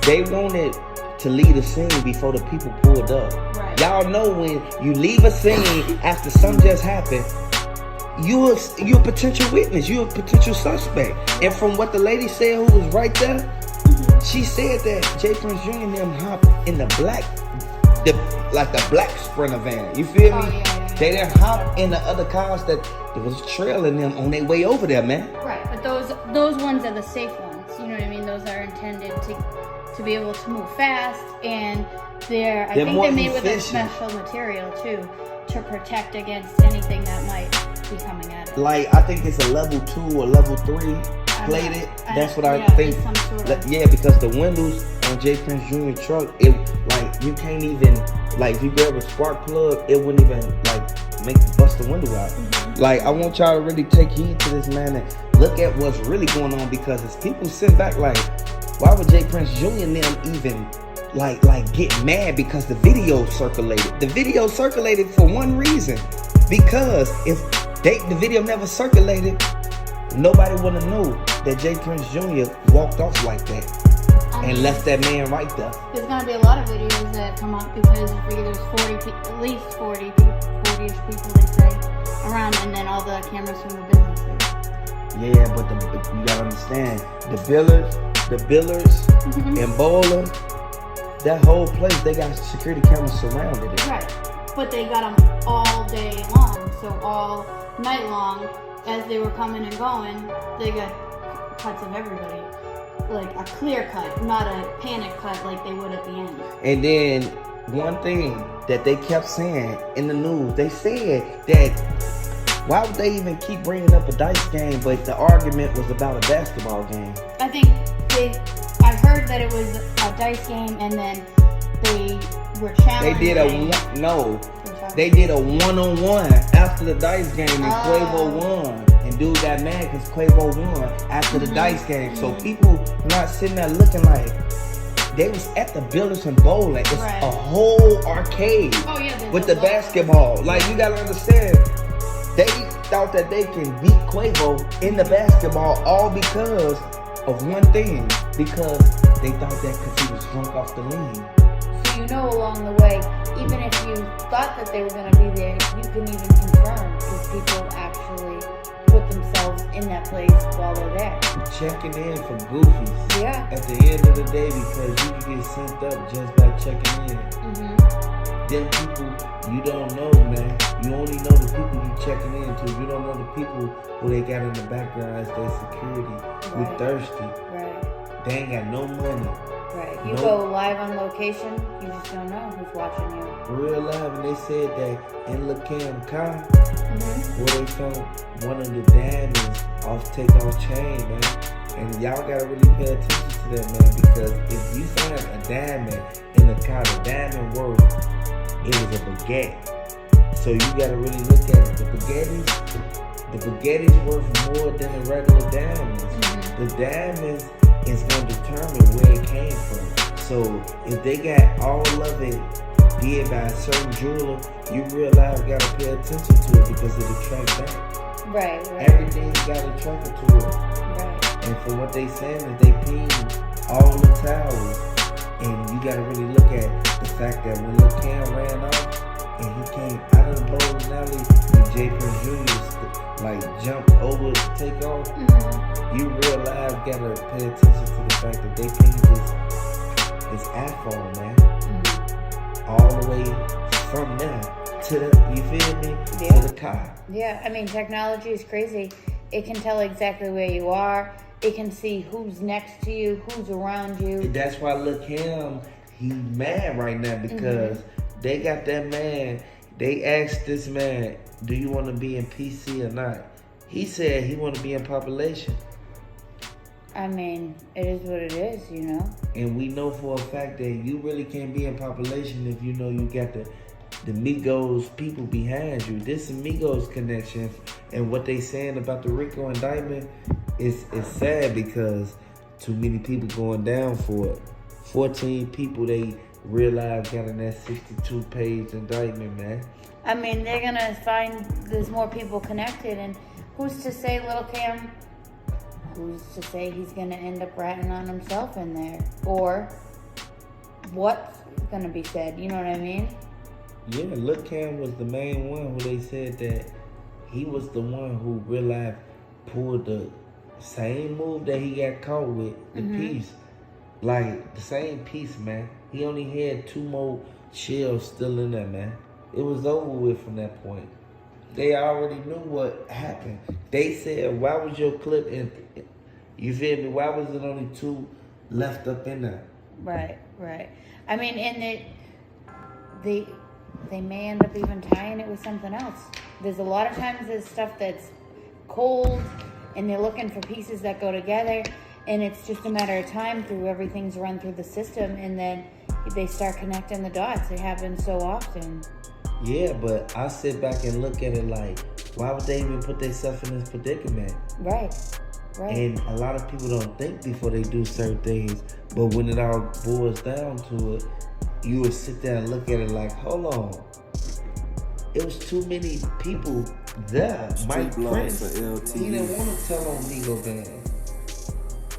they wanted to leave a scene before the people pulled up. Right. Y'all know when you leave a scene after something just happened, you're a potential witness. You're a potential suspect. And from what the lady said who was right there, she said that J. Prince Jr. and them hopped in the black Sprinter van. You feel me? Yeah. They didn't hop in the other cars that was trailing them on their way over there, man. Right, but those ones are the safe ones. You know what I mean? Those are intended to be able to move fast, and I think they're made with a special material too to protect against anything that might be coming at it. Like, I think it's a level 2 or level 3 plated. That's what I think. Some sort of... Yeah, because the windows on J. Prince Jr. truck, it like you can't even like if you grab a spark plug, it wouldn't even like bust the window out. Like, I want y'all to really take heed to this, man, and look at what's really going on, because it's people sitting back like, why would J. Prince Jr. and them even like get mad because the video circulated? The video circulated for one reason, because if the video never circulated, nobody would have known that J. Prince Jr. walked off like that and left that man right there. There's gonna be a lot of videos that come up because there's at least 40-ish people they say around, and then all the cameras from the businesses. Yeah, but you gotta understand, the billers and bowler, that whole place, they got security cameras surrounded it. Right, but they got them all day long, so all night long, as they were coming and going, they got cuts of everybody. Like a clear cut, not a panic cut like they would at the end. And then one thing that they kept saying in the news, they said that why would they even keep bringing up a dice game, but the argument was about a basketball game? I think I heard that it was a dice game, and then they were challenging. They did a one-on-one after the dice game, and Quavo won. And dude got mad because Quavo won after the dice game. So people not sitting there looking like they was at the Billiards and Bowling. It's a whole arcade with the basketball. Like, you gotta understand, they thought that they can beat Quavo in the basketball all because of one thing. Because they thought that because he was drunk off the lean. So you know along the way, even if you thought that they were going to be there, you can even confirm if people actually put themselves in that place while they're there. Checking in for goofies. Yeah. At the end of the day, because you can get sent up just by checking in. Them people you don't know, man. You only know the people you checking into. You don't know the people who they got in the background as their security. Who thirsty. Right. They ain't got no money. Right. You go live on location, you just don't know who's watching you. Real live, and they said that in Cam5th car, where they found one of the diamonds off Takeoff chain, man. And y'all gotta really pay attention to that, man, because if you find a diamond in the car, the diamond worth, it was a baguette. So you gotta really look at it. The baguette's worth more than the regular diamonds. The diamonds is gonna determine where it came from. So if they got all of it did by a certain jeweler, you realize you gotta pay attention to it because it'll track back. Right. Everything's got a tracker to it. Right. And from what they saying is they pinged all the towers. And you gotta really look at the fact that when Lil Cam ran off and he came out of the bowling alley and J. Prince Jr. like jumped over to Takeoff, you realize you gotta pay attention to the fact that they pinged his iPhone, man. All the way from there to the, you feel me? To the car. Yeah, I mean, technology is crazy. It can tell exactly where you are. It can see who's next to you, who's around you. And that's why Lil Cam, he mad right now because they got that man. They asked this man, do you want to be in PC or not? He said he want to be in population. I mean, it is what it is, you know? And we know for a fact that you really can't be in population if you know you got the Migos people behind you. This Migos connection and what they saying about the Rico indictment is sad because too many people going down for it. 14 people they realize got in that 62-page indictment, man. I mean, they're gonna find there's more people connected, and who's to say Lil Cam, who's to say he's gonna end up ratting on himself in there? Or what's gonna be said. You know what I mean? Yeah, Lil Cam was the main one who they said that he was the one who real life pulled the same move that he got caught with, the piece. Like, the same piece, man. He only had 2 more shells still in there, man. It was over with from that point. They already knew what happened. They said, why was your clip in, you feel me? Why was it only 2 left up in there? Right. I mean, and they may end up even tying it with something else. There's a lot of times there's stuff that's cold and they're looking for pieces that go together, and it's just a matter of time through everything's run through the system, and then they start connecting the dots. It happens so often. Yeah, but I sit back and look at it like, why would they even put themselves in this predicament? Right. And a lot of people don't think before they do certain things, but when it all boils down to it, you would sit there and look at it like, hold on. It was too many people there. My friends, he didn't want to tell on Migo Bands.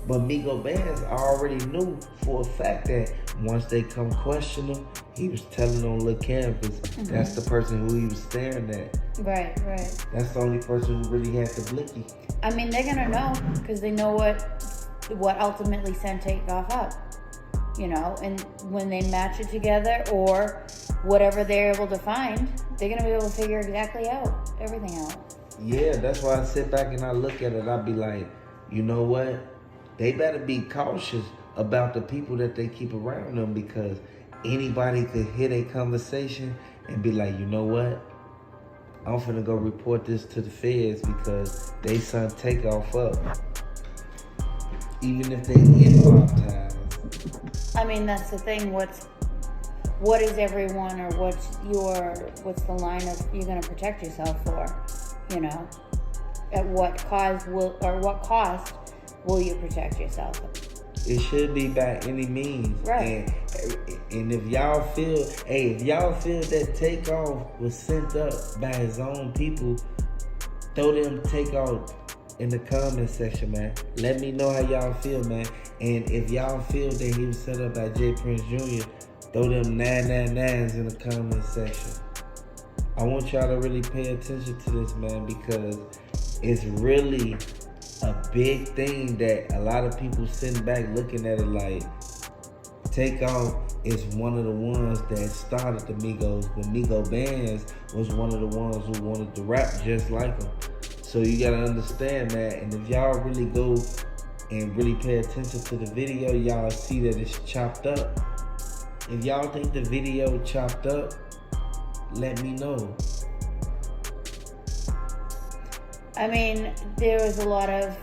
But Migo Bands already knew for a fact that once they come question him, he was telling on Lil Cam because that's the person who he was staring at. Right. That's the only person who really had the blicky. I mean, they're gonna know because they know what ultimately sent Takeoff up. You know, and when they match it together or whatever they're able to find, they're gonna be able to figure everything out. Yeah, that's why I sit back and I look at it. I be like, you know what? They better be cautious about the people that they keep around them, because anybody could hear a conversation and be like, you know what? I'm finna go report this to the feds because they son Takeoff up. Even if they involved. I mean, that's the thing. What is everyone, or what's the line of you're gonna protect yourself for? You know, at what cost will you protect yourself? It should be by any means. Right. And if y'all feel that Takeoff was sent up by his own people, throw them Takeoff in the comment section, man. Let me know how y'all feel, man. And if y'all feel that he was set up by J. Prince Jr., throw them 999s in the comment section. I want y'all to really pay attention to this, man, because it's really a big thing that a lot of people sitting back looking at it like Takeoff is one of the ones that started the Migos, but Migo Bands was one of the ones who wanted to rap just like him. So you gotta understand that, and if y'all really go and really pay attention to the video, y'all see that it's chopped up. If y'all think the video chopped up, let me know. I mean, there was a lot of,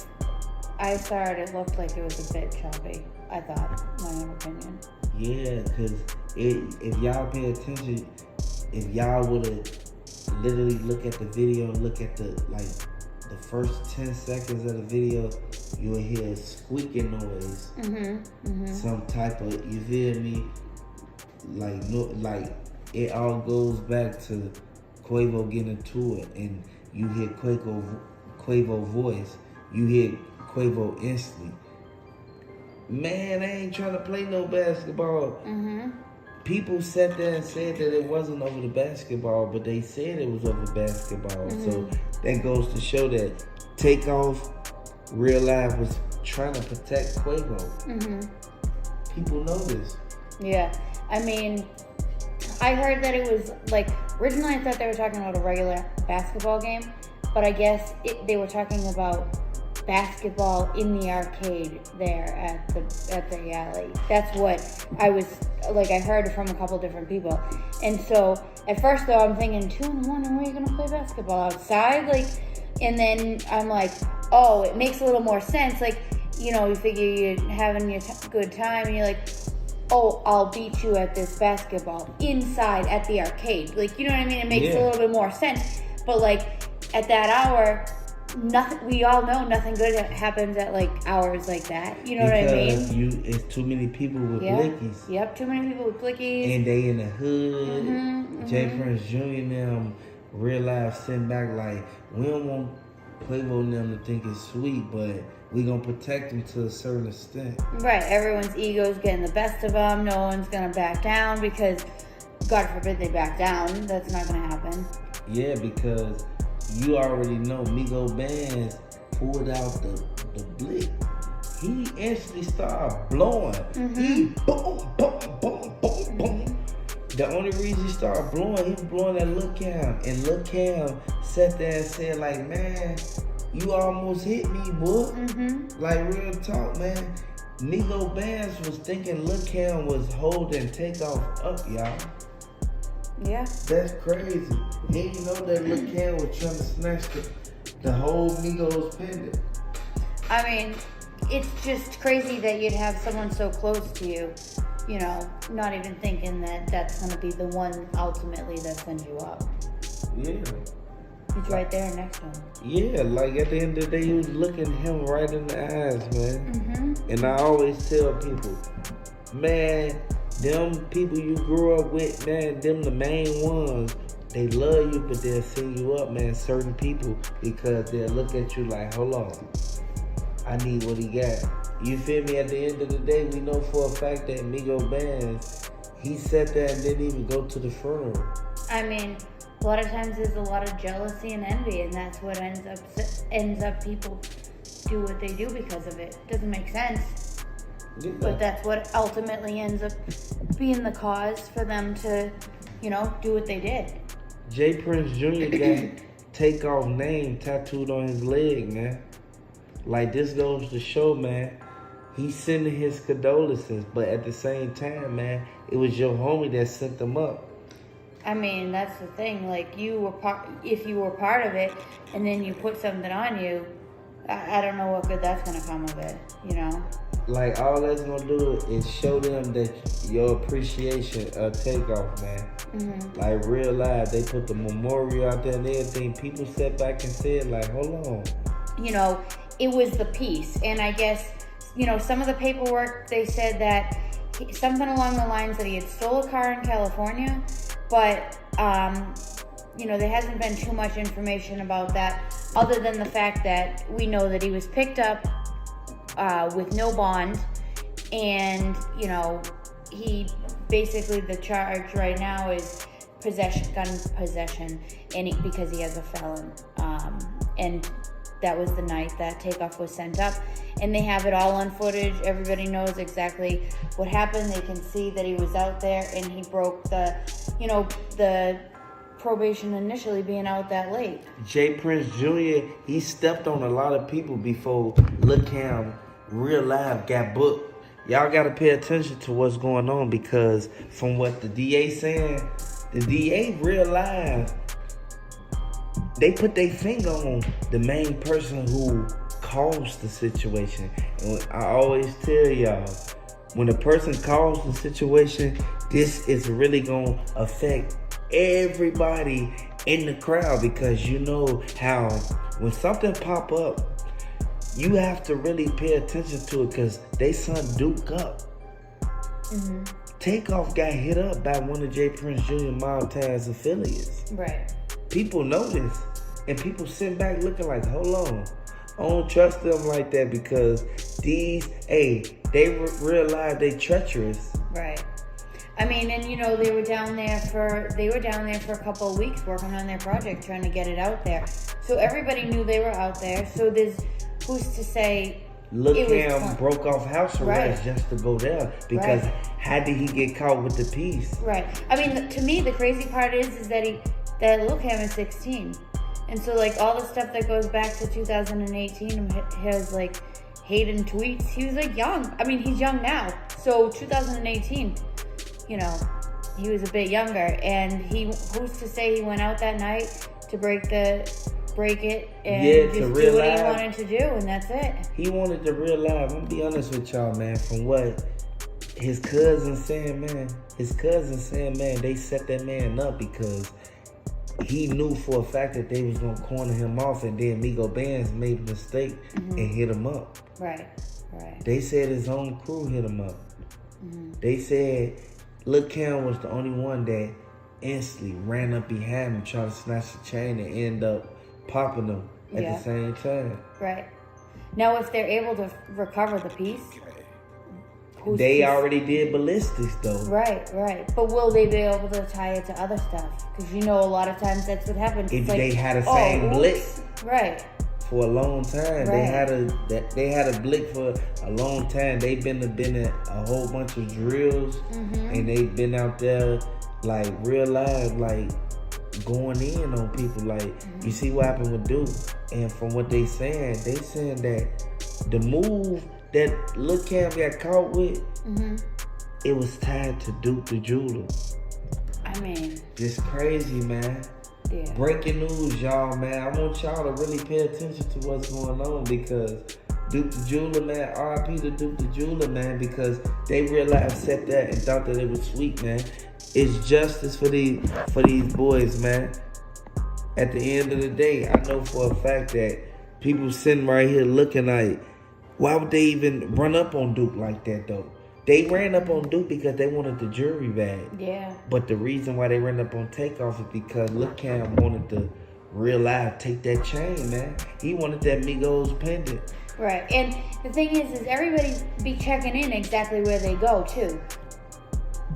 I saw it looked like it was a bit choppy, I thought, my own opinion. Yeah, because if y'all pay attention, if y'all would have literally look at the video, look at the first 10 seconds of the video, you will hear a squeaking noise. Some type of, you feel me? Like it all goes back to Quavo getting into it, and you hear Quavo voice, you hear Quavo instantly. Man, I ain't trying to play no basketball. People sat there and said that it wasn't over the basketball, but they said it was over basketball. So that goes to show that Takeoff, real life, was trying to protect Quavo. People know this. Yeah, I mean, I heard that it was like, originally I thought they were talking about a regular basketball game, but I guess they were talking about basketball in the arcade there at the alley. That's what I was like. I heard from a couple different people, and so at first though I'm thinking 2 in the morning, where are you gonna play basketball outside? Like, and then I'm like, oh, it makes a little more sense. Like, you know, you figure you're having your good time, and you're like, oh, I'll beat you at this basketball inside at the arcade. Like, you know what I mean? It makes a little bit more sense. But like at that hour, nothing. We all know nothing good happens at like hours like that. You know what I mean? It's too many people with blickies. Yep, too many people with blickies. And they in the hood. J. Prince Jr. and them real life sitting back like, we don't want Quavo and them to think it's sweet, but we gonna protect them to a certain extent. Right. Everyone's ego's getting the best of them. No one's gonna back down because, God forbid, they back down. That's not gonna happen. Yeah, because you already know Migo Bands pulled out the blick. He instantly started blowing. He boom, boom, boom, boom, boom. The only reason he started blowing, he was blowing at Lil Cam. And Lil Cam sat there and said, like, man, you almost hit me, boy. Like, real talk, man. Migo Bands was thinking Lil Cam was holding Takeoff up, y'all. Yeah. That's crazy. And you know that Lil Cam was trying to snatch the whole Migos pendant. I mean, it's just crazy that you'd have someone so close to you, you know, not even thinking that that's going to be the one ultimately that sends you up. Yeah. He's right there next to him. Yeah, like at the end of the day, he was looking him right in the eyes, man. And I always tell people, man, them people you grew up with, man, them the main ones. They love you, but they'll send you up, man, certain people, because they'll look at you like, hold on, I need what he got. You feel me? At the end of the day, we know for a fact that Migo Bands, he sat there and didn't even go to the funeral. I mean, a lot of times there's a lot of jealousy and envy, and that's what ends up people do what they do because of it. Doesn't make sense. Yeah. But that's what ultimately ends up being the cause for them to, you know, do what they did. J. Prince Jr. got Takeoff name tattooed on his leg, man. Like, this goes to show, man, he's sending his condolences, but at the same time, man, it was your homie that sent them up. I mean, that's the thing. Like, if you were part of it, and then you put something on you, I don't know what good that's gonna come of it, you know? Like, all that's gonna do is show them that your appreciation of Takeoff, man. Like, real life, they put the memorial out there and everything. People sat back and said, like, hold on. You know, it was the piece, and I guess, you know, some of the paperwork, they said that something along the lines that he had stole a car in California, but you know, there hasn't been too much information about that, other than the fact that we know that he was picked up with no bond, and, you know, he basically, the charge right now is gun possession, and because he has a felon, and that was the night that Takeoff was sent up, and they have it all on footage. Everybody knows exactly what happened. They can see that he was out there, and he broke the, you know, the probation initially being out that late. J. Prince Jr., he stepped on a lot of people before Lil Cam real life got booked. Y'all got to pay attention to what's going on, because from what the DA saying, the DA real life, they put their finger on the main person who caused the situation. And I always tell y'all, when a person caused the situation, this is really going to affect everybody in the crowd, because you know how when something pop up, you have to really pay attention to it, because they son Duke up. Takeoff got hit up by one of J. Prince Jr. Montana's affiliates. Right. People know this, and people sit back looking like, hold on, I don't trust them like that, because they realize they treacherous. Right. I mean, and you know, they were down there for a couple of weeks working on their project, trying to get it out there. So everybody knew they were out there. So who's to say? Lil Cam broke off house arrest just to go there, because how did he get caught with the piece? Right. I mean, to me, the crazy part is that Lil Cam is 16. And so, like, all the stuff that goes back to 2018 has, like, Hayden tweets. He was, like, young. I mean, he's young now. So 2018, you know, he was a bit younger. And who's to say he went out that night to break it and just do what he wanted to do, and that's it. He wanted to real life. I'm gonna be honest with y'all, man. From what his cousin saying, man, they set that man up because he knew for a fact that they was gonna corner him off, and then Migo Bands made a mistake and hit him up. Right. They said his own crew hit him up. They said Lil Cam was the only one that instantly ran up behind him, tried to snatch the chain, and end up popping them at the same time. Right. Now, if they're able to recover the piece, they already did ballistics though. Right. But will they be able to tie it to other stuff? Because a lot of times that's what happens. If they had the same blick, right, for a long time, right. they had a blick for a long time. They've been at a whole bunch of drills, and they've been out there like real live, like going in on people. Like you see what happened with Duke, and from what they saying that the move that Lil Cam got caught with, it was tied to Duke the Jeweler. I mean, just crazy, man. Yeah. Breaking news, y'all, man. I want y'all to really pay attention to what's going on because Duke the Jeweler, man. R.I.P. to Duke the Jeweler, man, because they realized, set that and thought that it was sweet, man. It's justice for these boys, man. At the end of the day, I know for a fact that people sitting right here looking like, why would they even run up on Duke like that, though? They ran up on Duke because they wanted the jury bag. Yeah. But the reason why they ran up on Takeoff is because Lil Cam wanted to real life take that chain, man. He wanted that Migos pendant. Right. And the thing is everybody be checking in exactly where they go, too.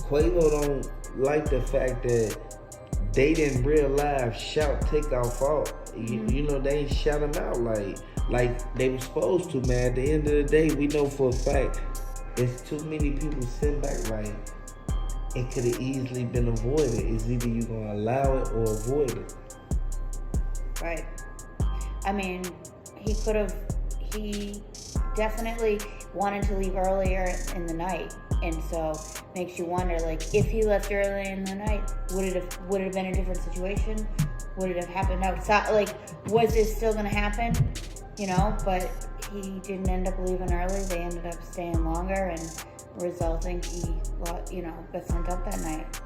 Quavo don't like the fact that they didn't real life shout Takeoff out. You know, they ain't shout him out like they were supposed to, man. At the end of the day, we know for a fact there's too many people sitting back like it could have easily been avoided. It's either you gonna allow it or avoid it. Right. I mean, he definitely wanted to leave earlier in the night. And so makes you wonder, like, if he left early in the night, would it have been a different situation? Would it have happened outside? Like, was this still gonna happen? But he didn't end up leaving early. They ended up staying longer, and resulting he, got sent up that night.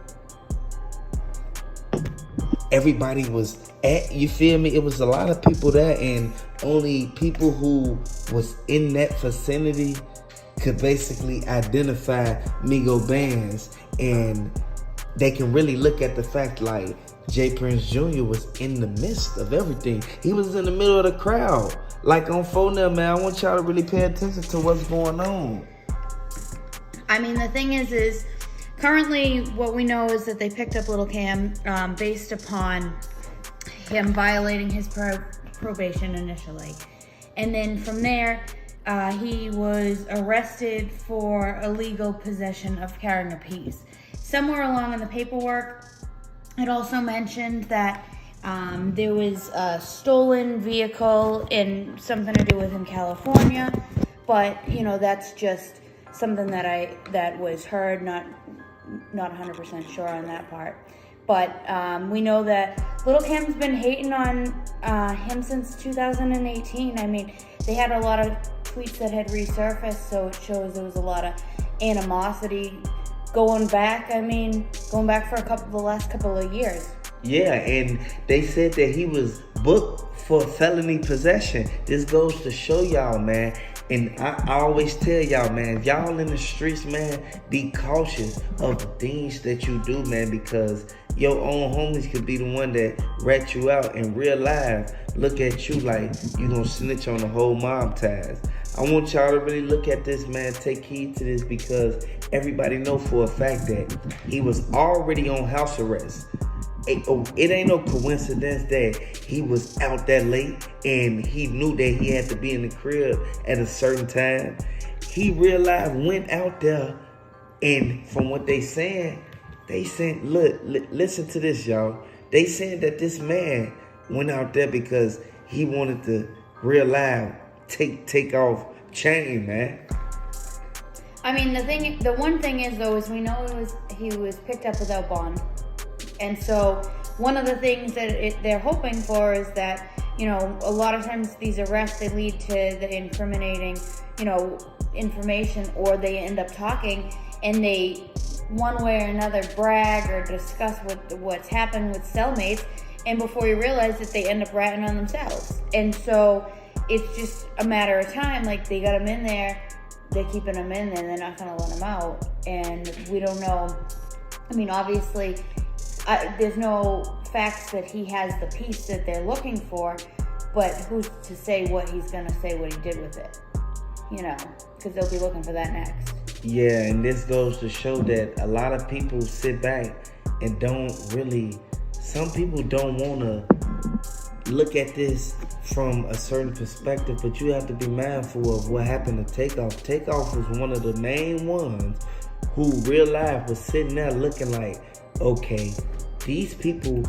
Everybody was you feel me? It was a lot of people there, and only people who was in that vicinity could basically identify Migo bands, and they can really look at the fact like J. Prince Jr. was in the midst of everything. He was in the middle of the crowd. Like on phone now, man, I want y'all to really pay attention to what's going on. I mean, the thing is currently what we know is that they picked up Lil Cam based upon him violating his probation initially. And then from there, he was arrested for illegal possession of carrying a piece. Somewhere along in the paperwork, it also mentioned that there was a stolen vehicle and something to do with in California, but that's just something that was heard, not 100% sure on that part. But we know that Lil Cam's been hating on him since 2018. I mean, they had a lot of tweets that had resurfaced, so it shows there was a lot of animosity going back for the last couple of years. Yeah, and they said that he was booked for felony possession. This goes to show y'all, man. And I always tell y'all, man, if y'all in the streets, man, be cautious of the things that you do, man, because your own homies could be the one that rat you out in real life. Look at you like you gonna snitch on the whole mob ties. I want y'all to really look at this, man. Take heed to this, because everybody know for a fact that he was already on house arrest. It ain't no coincidence that he was out that late and he knew that he had to be in the crib at a certain time. He realized, went out there, and from what they saying, look, listen to this, y'all. They saying that this man went out there because he wanted to realize take off chain, man. I mean, the one thing is though, is we know he was picked up without bond. And so one of the things that they're hoping for is that, a lot of times these arrests, they lead to the incriminating, information, or they end up talking and they, one way or another, brag or discuss what's happened with cellmates, and before you realize it, they end up ratting on themselves. And so it's just a matter of time. Like, they got him in there, they're keeping him in there, they're not going to let him out. And we don't know. I mean, obviously, there's no facts that he has the piece that they're looking for, but who's to say what he's gonna say, what he did with it? You know, because they'll be looking for that next. Yeah, and this goes to show that a lot of people sit back and don't really. Some people don't want to look at this from a certain perspective, but you have to be mindful of what happened to Takeoff. Takeoff was one of the main ones who real life was sitting there looking like, okay, these people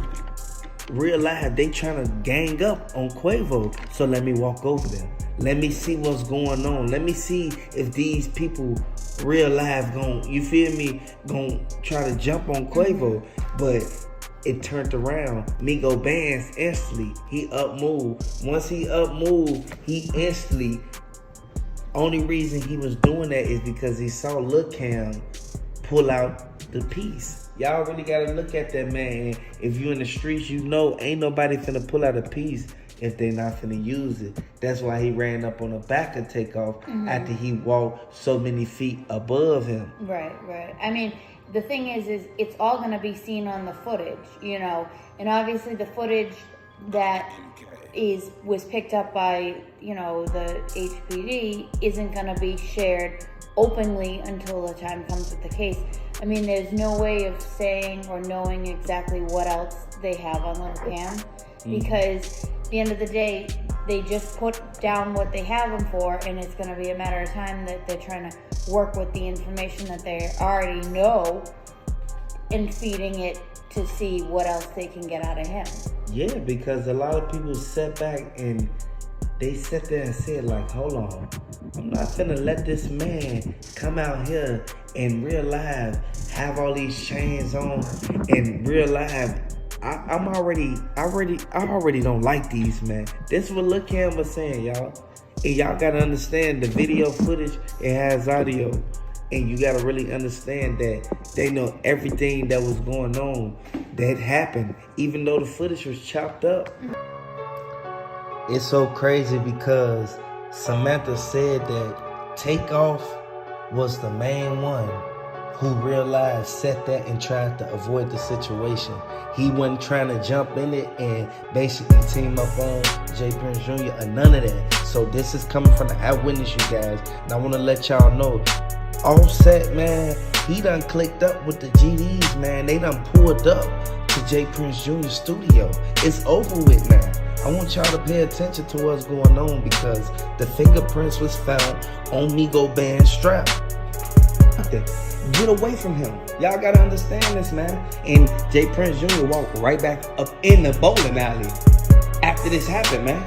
real life, they trying to gang up on Quavo, so let me walk over them. Let me see what's going on. Let me see if these people real life you feel me, gon' try to jump on Quavo. But it turned around. Migo Bands instantly, he up moved. Once he up moved, he instantly, only reason he was doing that is because he saw Lil Cam pull out the piece. Y'all really gotta look at that, man. If you in the streets, you know ain't nobody finna pull out a piece if they not finna use it. That's why he ran up on the back of Takeoff after he walked so many feet above him. Right. I mean, the thing is it's all gonna be seen on the footage, you know, and obviously the footage that was picked up by, you know, the HPD isn't gonna be shared openly until the time comes with the case. I mean, there's no way of saying or knowing exactly what else they have on Lil Cam, because at the end of the day, they just put down what they have him for, and it's going to be a matter of time that they're trying to work with the information that they already know and feeding it to see what else they can get out of him. Yeah, because a lot of people sat back and they sat there and said, like, hold on, I'm not finna let this man come out here and real life have all these chains on and real life. I already don't like these, man. This is what Lil Cam was saying, y'all. And y'all gotta understand the video footage, it has audio. And you gotta really understand that they know everything that was going on that happened, even though the footage was chopped up. It's so crazy because Samantha said that Takeoff was the main one who realized, set that and tried to avoid the situation. He wasn't trying to jump in it and basically team up on J. Prince Jr. or none of that. So this is coming from the eyewitness, you guys. And I want to let y'all know, Offset, man, he done clicked up with the GDs, man. They done pulled up to J. Prince Jr.'s studio. It's over with, man. I want y'all to pay attention to what's going on because the fingerprints was found on Migo Band's strap. Get away from him. Y'all gotta understand this, man. And J. Prince Jr. walked right back up in the bowling alley after this happened, man.